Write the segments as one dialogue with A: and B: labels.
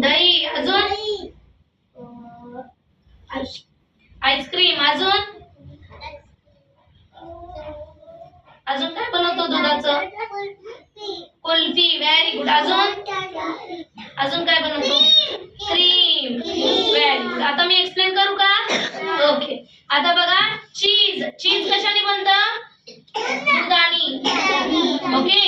A: दही, अजून आईस्क्रीम, अजून अजून काय बनवतो दुधाचं? Kulfi, very good. अजून काय बनवतो? Cream, very good. आता मी एक्सप्लेन करू का? ओके. आता बघा, चीज. चीज कशाने बनतं? दुधाने. ओके.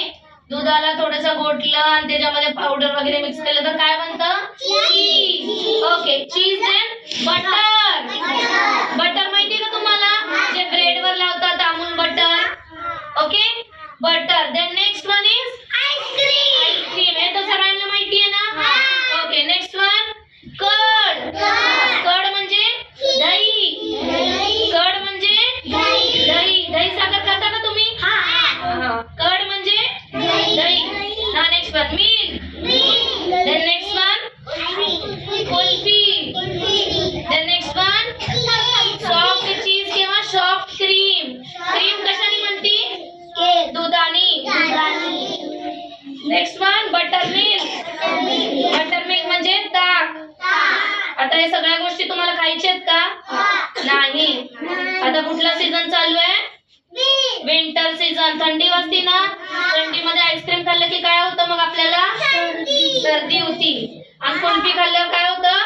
A: दुधाला थोडंसं घोटलं आणि त्याच्यामध्ये पावडर वगैरे मिक्स केलं तर काय बनतं? Cheese. Okay. Cheese. Then butter. Butter माहिती का तुम्हाला? जे ब्रेड वर लावतात, Amul butter. Okay. Butter. Then next one is ice cream. Ice cream हे तर सगळ्यांना माहिती आहे ना? Okay. Next one curd. Curd म्हणजे दही. कर्ड म्हणजे दही. दही साखर खाता का तुम्ही? कर्ड म्हणजे दही. हा, next one milk. Then next one kulfi. Then next one soft cheese किंवा सॉफ्ट क्रीम. क्रीम कशाने बनती? दुधाने. Next one butter milk. Butter milk म्हणजे ताक. आता हे सगळ्या गोष्टी तुम्हाला खायच्या आहेत का? नाही. आता कुठला सीझन चालू आहे? Winter season. थंडी वाजती ना, थंडीमध्ये आईस्क्रीम खाल्लं की काय होतं मग आपल्याला? सर्दी होती. आणि कुल्फी खाल्ल्यावर काय होतं?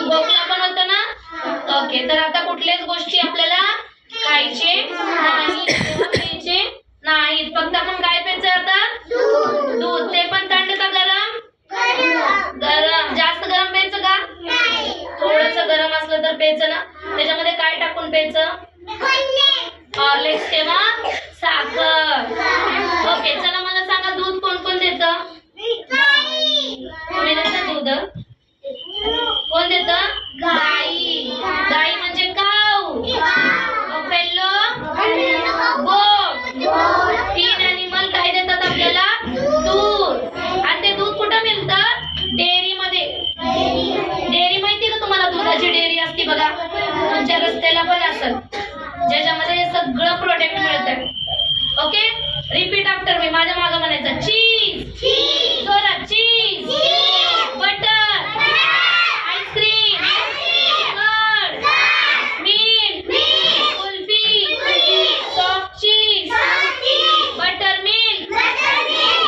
A: खोकला पण होतं ना? ओके. तर आता कुठल्याच गोष्टी आपल्याला खायचे नाही, प्यायचे नाहीत. फक्त आपण काय प्यायचं आता? दूध. ते पण थंड का गरम? गरम. जास्त गरम प्यायचं का? थोडंसं गरम असलं तर प्यायचं ना. त्याच्यामध्ये काय टाकून प्यायचं? हॉर्लिक्स किंवा साखर. ओके. चला मला सांगा, दूध कोण कोण देतं? कोणी देतं दूध? कोण देतं? गाई. गाई म्हणजे काऊ. फेल्लो गोट. तीन ॲनिमल काय देतात आपल्याला? दूध. आणि ते दूध कुठं मिळतं? डेअरी मध्ये. डेअरी माहिती का तुम्हाला? दुधाची डेअरी असते बघा, तुमच्या रस्त्याला पण असेल, ज्याच्यामध्ये हे सगळं प्रोडक्ट मिळतं. ओके. Repeat after me. माझ्या मागं म्हणायचं चीज. जोरात cheese. Butter. Ice cream. Curd. Milk. Kulfi. Soft cheese. Butter milk.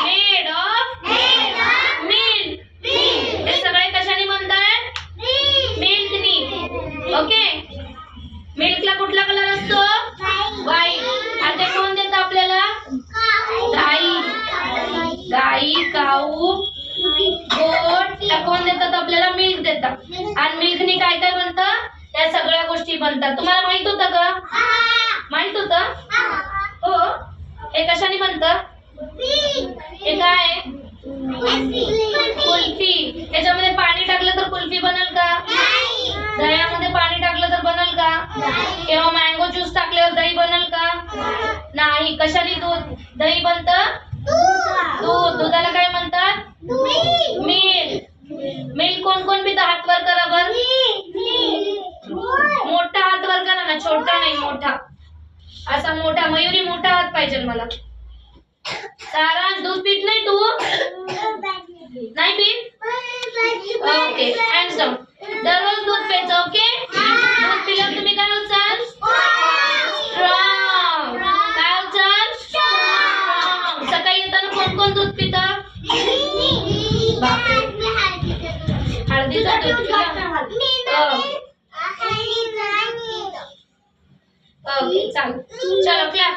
A: Made of milk. हे सगळे कशाने बनतात? मिल्कनी. ओके. मिल्कला कुठला कलर असतो? व्हाईट. आणि ते कोण देतं आपल्याला? गाई. गाई, काऊ, गोट कोण देतात आपल्याला? मिल्क देतात. आणि मिल्कनी काय काय बनतं? त्या सगळ्या गोष्टी बनतात. तुम्हाला माहित होतं का? माहित होतं? हो. हे कशाने बनतं? हे काय? कुल्फी. याच्यामध्ये पाणी टाकलं तर कुल्फी बनल का? दह्यामध्ये पाणी टाकलं तर बनल का? किंवा मँगो ज्यूस टाकल्यावर दही बनल का? नाही. कशाने दही बनतं? दूध. दुधाला काय म्हणतात? मिल्क. मिल्क कोण कोण पितं? हात वर करा बर. मोठा हात वर करा ना, छोटा नाही, मोठा. असा मोठा. मयुरी, मोठा हात पाहिजे मला. सारांश, दूध पीत नाही तू? नाही पीत? ओके. Hands down. दररोज दूध प्यायचं. ओके. दूध पिल्यावर तुम्ही काय होचाल? स्ट्रॉंग. काय होचाल? स्ट्रॉंग. सकाळी येताना कोण कोण दूध पितं? हळदीचं दूध पिलं. ओके. चालेल. चलो क्लॅप.